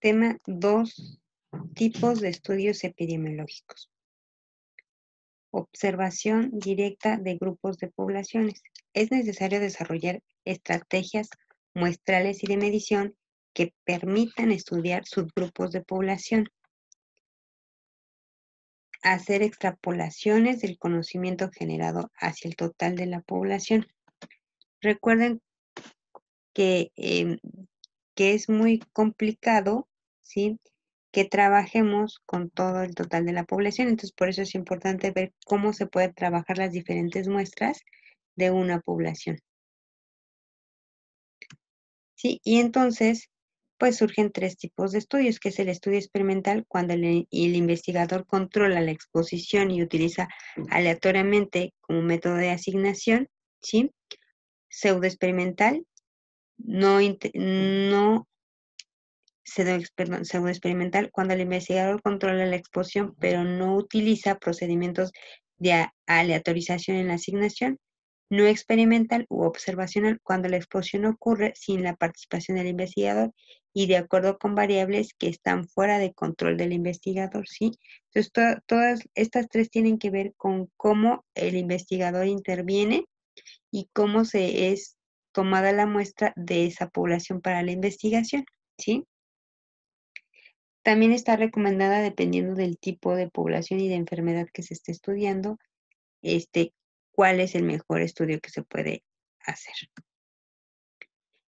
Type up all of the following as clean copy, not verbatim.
tema 2 tipos de estudios epidemiológicos. Observación directa de grupos de poblaciones. Es necesario desarrollar estrategias muestrales y de medición que permitan estudiar subgrupos de población. Hacer extrapolaciones del conocimiento generado hacia el total de la población. Recuerden que es muy complicado, ¿sí?, que trabajemos con todo el total de la población. Entonces, por eso es importante ver cómo se puede trabajar las diferentes muestras de una población. Sí, y entonces, pues surgen 3 tipos de estudios, que es el estudio experimental, cuando el investigador controla la exposición y utiliza aleatoriamente como método de asignación, ¿sí? Pseudoexperimental, pseudoexperimental, cuando el investigador controla la exposición, pero no utiliza procedimientos de aleatorización en la asignación. No experimental u observacional, cuando la exposición ocurre sin la participación del investigador y de acuerdo con variables que están fuera de control del investigador, ¿sí? Entonces, todas estas 3 tienen que ver con cómo el investigador interviene y cómo se es tomada la muestra de esa población para la investigación, ¿sí? También está recomendada, dependiendo del tipo de población y de enfermedad que se esté estudiando, cuál es el mejor estudio que se puede hacer.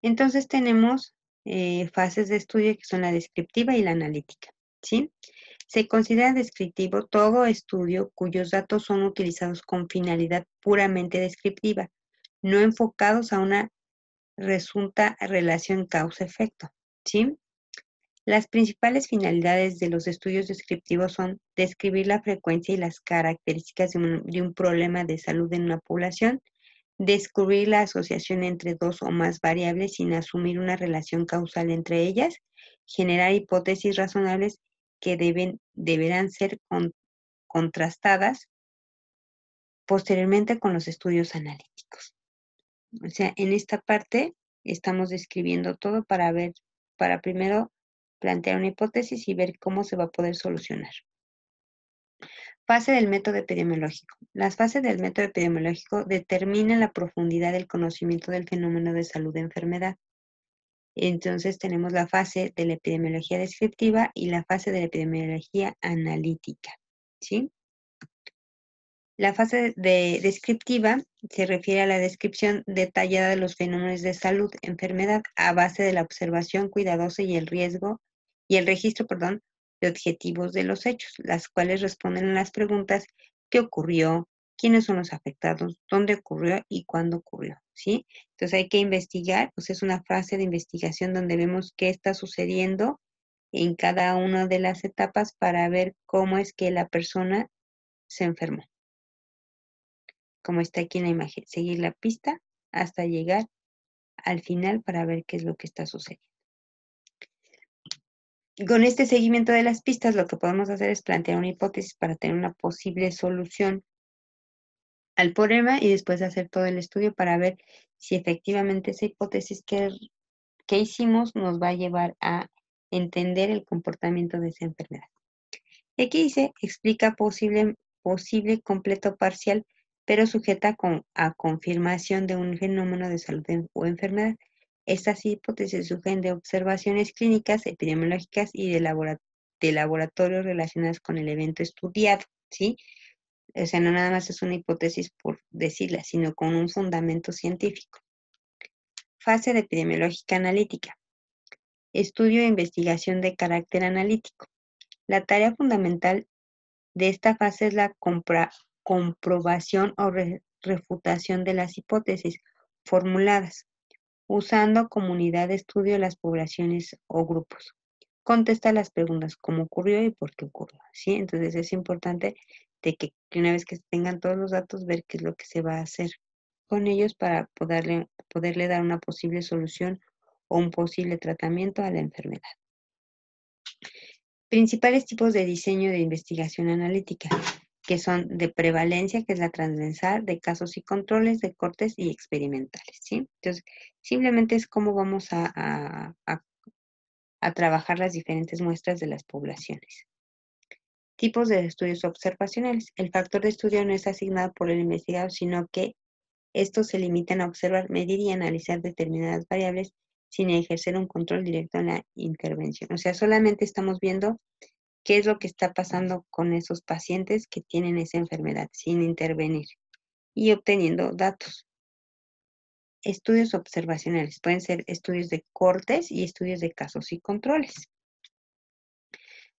Entonces tenemos fases de estudio que son la descriptiva y la analítica, ¿sí? Se considera descriptivo todo estudio cuyos datos son utilizados con finalidad puramente descriptiva, no enfocados a una resulta relación causa-efecto, ¿sí? Las principales finalidades de los estudios descriptivos son describir la frecuencia y las características de un problema de salud en una población, descubrir la asociación entre 2 o más variables sin asumir una relación causal entre ellas, generar hipótesis razonables que deberán ser contrastadas posteriormente con los estudios analíticos. O sea, en esta parte estamos describiendo todo para primero plantear una hipótesis y ver cómo se va a poder solucionar. Fase del método epidemiológico. Las fases del método epidemiológico determinan la profundidad del conocimiento del fenómeno de salud de enfermedad. Entonces tenemos la fase de la epidemiología descriptiva y la fase de la epidemiología analítica, ¿sí? La fase descriptiva se refiere a la descripción detallada de los fenómenos de salud, enfermedad, a base de la observación cuidadosa y el registro, de objetivos de los hechos, las cuales responden a las preguntas: ¿qué ocurrió? ¿Quiénes son los afectados? ¿Dónde ocurrió? ¿Y cuándo ocurrió? ¿Sí? Entonces hay que investigar, pues es una fase de investigación donde vemos qué está sucediendo en cada una de las etapas para ver cómo es que la persona se enfermó. Como está aquí en la imagen, seguir la pista hasta llegar al final para ver qué es lo que está sucediendo. Con este seguimiento de las pistas, lo que podemos hacer es plantear una hipótesis para tener una posible solución al problema y después hacer todo el estudio para ver si efectivamente esa hipótesis que hicimos nos va a llevar a entender el comportamiento de esa enfermedad. Y aquí dice, explica posible completo parcial, pero sujeta a confirmación de un fenómeno de salud o enfermedad. Estas hipótesis surgen de observaciones clínicas, epidemiológicas y de laboratorio relacionadas con el evento estudiado, ¿sí? O sea, no nada más es una hipótesis por decirla, sino con un fundamento científico. Fase de epidemiológica analítica. Estudio e investigación de carácter analítico. La tarea fundamental de esta fase es la comprobación o refutación de las hipótesis formuladas, usando comunidad de estudio las poblaciones o grupos. Contesta las preguntas: ¿cómo ocurrió y por qué ocurrió? ¿Sí? Entonces es importante de que una vez que tengan todos los datos, ver qué es lo que se va a hacer con ellos para poderle dar una posible solución o un posible tratamiento a la enfermedad. Principales tipos de diseño de investigación analítica, que son de prevalencia, que es la transversal, de casos y controles, de cortes y experimentales, ¿sí? Entonces, simplemente es cómo vamos a a trabajar las diferentes muestras de las poblaciones. Tipos de estudios observacionales. El factor de estudio no es asignado por el investigador, sino que estos se limitan a observar, medir y analizar determinadas variables sin ejercer un control directo en la intervención. O sea, solamente estamos viendo qué es lo que está pasando con esos pacientes que tienen esa enfermedad sin intervenir y obteniendo datos. Estudios observacionales pueden ser estudios de cortes y estudios de casos y controles.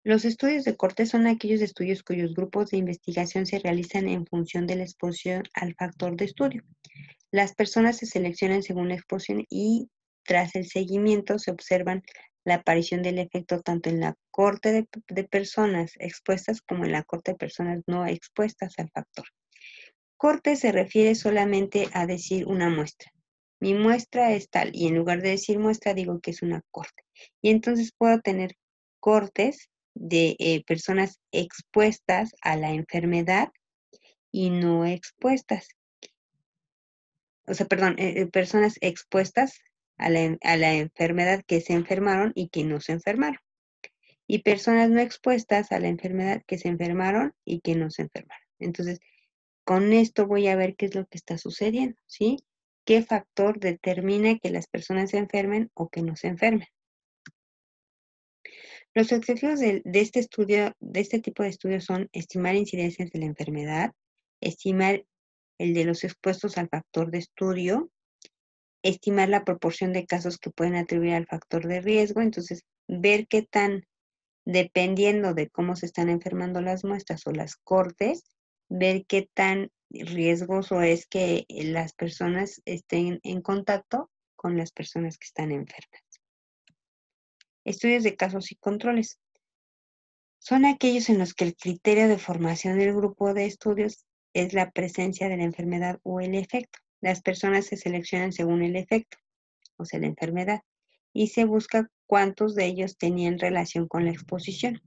Los estudios de corte son aquellos estudios cuyos grupos de investigación se realizan en función de la exposición al factor de estudio. Las personas se seleccionan según la exposición y tras el seguimiento se observan la aparición del efecto tanto en la corte de personas expuestas como en la corte de personas no expuestas al factor. Corte se refiere solamente a decir una muestra. Mi muestra es tal y en lugar de decir muestra digo que es una corte. Y entonces puedo tener cortes de personas expuestas a la enfermedad y no expuestas. O sea, perdón, personas expuestas a la enfermedad que se enfermaron y que no se enfermaron. Y personas no expuestas a la enfermedad que se enfermaron y que no se enfermaron. Entonces, con esto voy a ver qué es lo que está sucediendo, ¿sí? ¿Qué factor determina que las personas se enfermen o que no se enfermen? Los objetivos de este estudio, de este tipo de estudios son estimar incidencias de la enfermedad, estimar el de los expuestos al factor de estudio, estimar la proporción de casos que pueden atribuir al factor de riesgo, entonces ver qué tan, dependiendo de cómo se están enfermando las muestras o las cortes, ver qué tan riesgoso es que las personas estén en contacto con las personas que están enfermas. Estudios de casos y controles. Son aquellos en los que el criterio de formación del grupo de estudios es la presencia de la enfermedad o el efecto. Las personas se seleccionan según el efecto, o sea, la enfermedad, y se busca cuántos de ellos tenían relación con la exposición.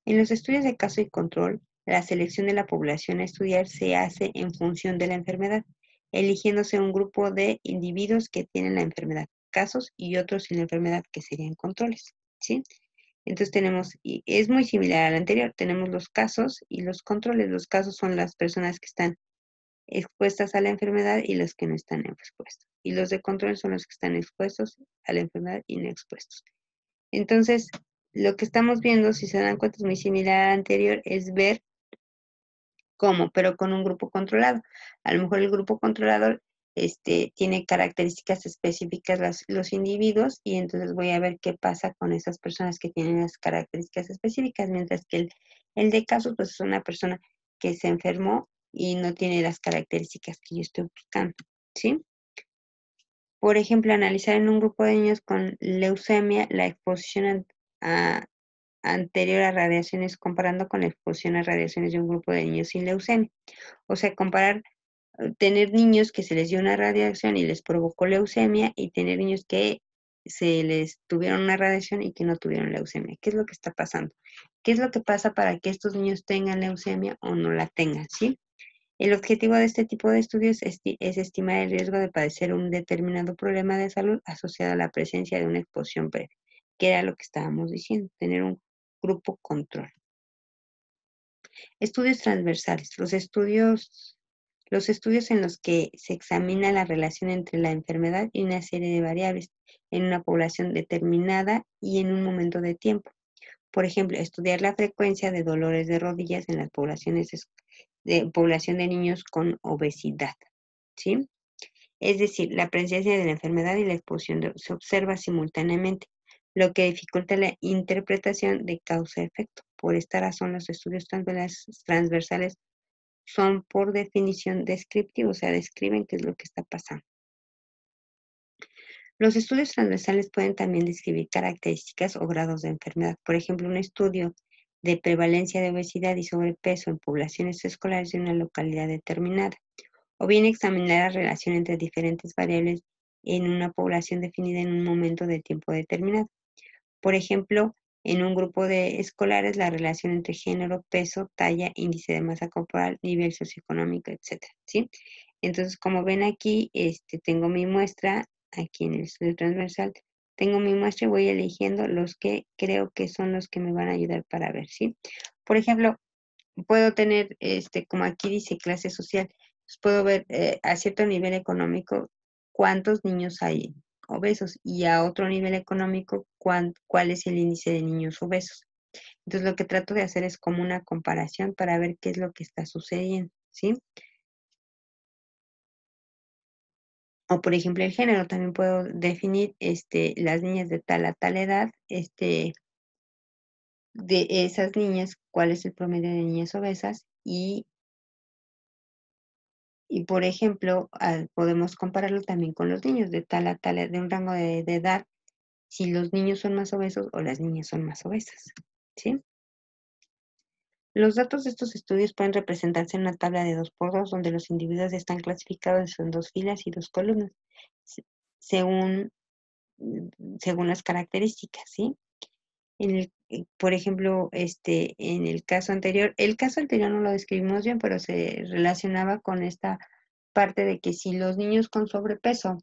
En los estudios de caso y control, la selección de la población a estudiar se hace en función de la enfermedad, eligiéndose un grupo de individuos que tienen la enfermedad, casos y otros sin la enfermedad, que serían controles, ¿sí? Entonces tenemos, y es muy similar al anterior, tenemos los casos y los controles. Los casos son las personas que están expuestas a la enfermedad y los que no están expuestos. Y los de control son los que están expuestos a la enfermedad y no expuestos. Entonces, lo que estamos viendo, si se dan cuenta, es muy similar al anterior, es ver cómo, pero con un grupo controlado. A lo mejor el grupo controlador tiene características específicas los individuos y entonces voy a ver qué pasa con esas personas que tienen las características específicas, mientras que el de casos pues es una persona que se enfermó y no tiene las características que yo estoy buscando, ¿sí? Por ejemplo, analizar en un grupo de niños con leucemia la exposición anterior a radiaciones comparando con la exposición a radiaciones de un grupo de niños sin leucemia. O sea, comparar, tener niños que se les dio una radiación y les provocó leucemia y tener niños que se les tuvieron una radiación y que no tuvieron leucemia. ¿Qué es lo que está pasando? ¿Qué es lo que pasa para que estos niños tengan leucemia o no la tengan? ¿Sí? El objetivo de este tipo de estudios es estimar el riesgo de padecer un determinado problema de salud asociado a la presencia de una exposición previa, que era lo que estábamos diciendo, tener un grupo control. Estudios transversales. Los estudios en los que se examina la relación entre la enfermedad y una serie de variables en una población determinada y en un momento de tiempo. Por ejemplo, estudiar la frecuencia de dolores de rodillas en las población de niños con obesidad, ¿sí? Es decir, la presencia de la enfermedad y la exposición se observa simultáneamente, lo que dificulta la interpretación de causa-efecto. Por esta razón, los estudios transversales son por definición descriptivos, o sea, describen qué es lo que está pasando. Los estudios transversales pueden también describir características o grados de enfermedad. Por ejemplo, un estudio de prevalencia de obesidad y sobrepeso en poblaciones escolares de una localidad determinada, o bien examinar la relación entre diferentes variables en una población definida en un momento de tiempo determinado. Por ejemplo, en un grupo de escolares, la relación entre género, peso, talla, índice de masa corporal, nivel socioeconómico, etcétera, ¿sí? Entonces, como ven aquí, tengo mi muestra aquí en el estudio transversal tengo mi muestra y voy eligiendo los que creo que son los que me van a ayudar para ver, ¿sí? Por ejemplo, puedo tener, como aquí dice clase social, pues puedo ver a cierto nivel económico cuántos niños hay obesos y a otro nivel económico cuál es el índice de niños obesos. Entonces lo que trato de hacer es como una comparación para ver qué es lo que está sucediendo, ¿sí? O por ejemplo el género, también puedo definir las niñas de tal a tal edad, de esas niñas, cuál es el promedio de niñas obesas y por ejemplo, podemos compararlo también con los niños de tal a tal, de un rango de edad, si los niños son más obesos o las niñas son más obesas, ¿sí? Los datos de estos estudios pueden representarse en una tabla de 2 por 2 donde los individuos están clasificados en 2 filas y 2 columnas, se- según, según las características, ¿sí? Por ejemplo, en el caso anterior no lo describimos bien, pero se relacionaba con esta parte de que si los niños con sobrepeso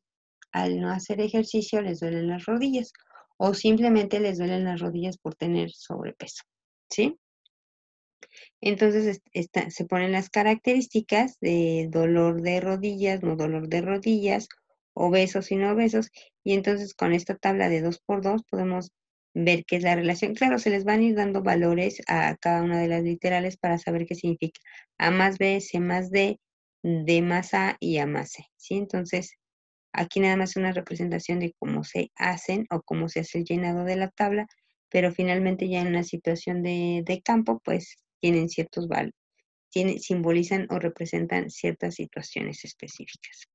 al no hacer ejercicio les duelen las rodillas o simplemente les duelen las rodillas por tener sobrepeso, ¿sí? Entonces se ponen las características de dolor de rodillas, no dolor de rodillas, obesos y no obesos, y entonces con esta tabla de 2 por 2 podemos ver qué es la relación. Claro, se les van a ir dando valores a cada una de las literales para saber qué significa A más B, C más D más A y A más C, ¿sí? Entonces, aquí nada más una representación de cómo se hacen o cómo se hace el llenado de la tabla, pero finalmente ya en una situación de campo, pues tienen ciertos valores, simbolizan o representan ciertas situaciones específicas.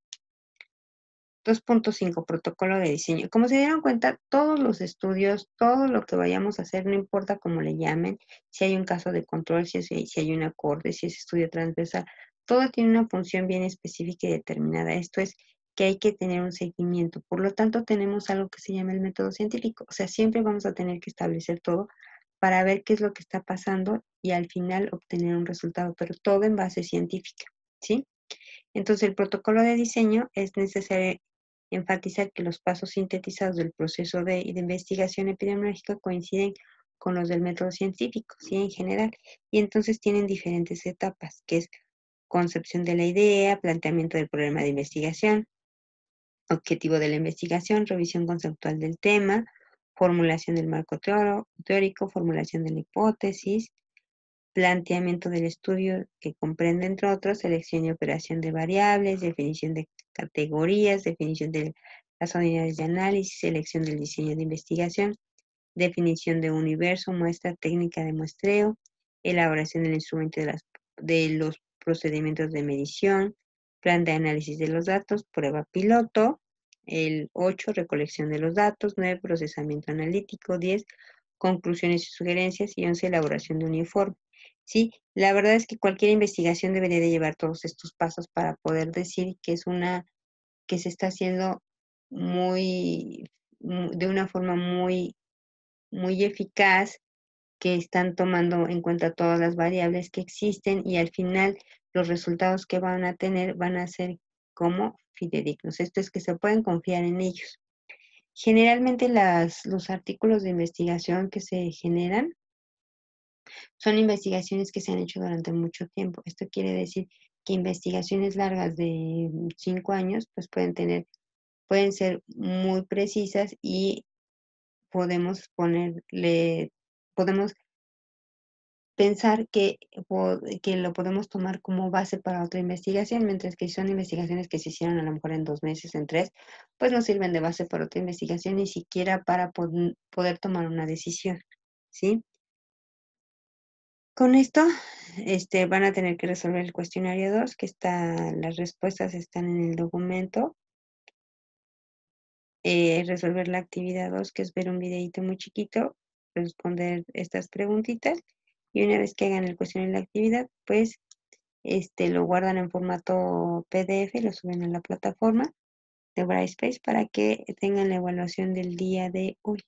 2.5 Protocolo de diseño. Como se dieron cuenta, todos los estudios, todo lo que vayamos a hacer, no importa cómo le llamen, si hay un caso de control, si hay un acorde, si es estudio transversal, todo tiene una función bien específica y determinada. Esto es que hay que tener un seguimiento. Por lo tanto, tenemos algo que se llama el método científico. O sea, siempre vamos a tener que establecer todo para ver qué es lo que está pasando y al final obtener un resultado, pero todo en base científica, ¿sí? Entonces, el protocolo de diseño es necesario enfatizar que los pasos sintetizados del proceso de investigación epidemiológica coinciden con los del método científico, ¿sí? En general, y entonces tienen diferentes etapas, que es concepción de la idea, planteamiento del problema de investigación, objetivo de la investigación, revisión conceptual del tema, formulación del marco teórico, formulación de la hipótesis, planteamiento del estudio que comprende, entre otros, selección y operación de variables, definición de categorías, definición de las unidades de análisis, selección del diseño de investigación, definición de universo, muestra, técnica de muestreo, elaboración del instrumento de los procedimientos de medición, plan de análisis de los datos, prueba piloto, el 8, recolección de los datos, 9, procesamiento analítico, 10, conclusiones y sugerencias y 11, elaboración de un informe. Sí, la verdad es que cualquier investigación debería de llevar todos estos pasos para poder decir que es que se está haciendo de una forma muy eficaz, que están tomando en cuenta todas las variables que existen y al final los resultados que van a tener van a ser como fidedignos. Esto es que se pueden confiar en ellos. Generalmente los artículos de investigación que se generan son investigaciones que se han hecho durante mucho tiempo. Esto quiere decir que investigaciones largas de 5 años, pues pueden ser muy precisas y podemos pensar que lo podemos tomar como base para otra investigación, mientras que si son investigaciones que se hicieron a lo mejor en 2 meses, en 3, pues no sirven de base para otra investigación, ni siquiera para poder tomar una decisión, ¿sí? Con esto, van a tener que resolver el cuestionario 2, las respuestas están en el documento. Resolver la actividad 2, que es ver un videito muy chiquito, responder estas preguntitas, y una vez que hagan el cuestionario de la actividad, pues, lo guardan en formato PDF y lo suben a la plataforma de Brightspace para que tengan la evaluación del día de hoy.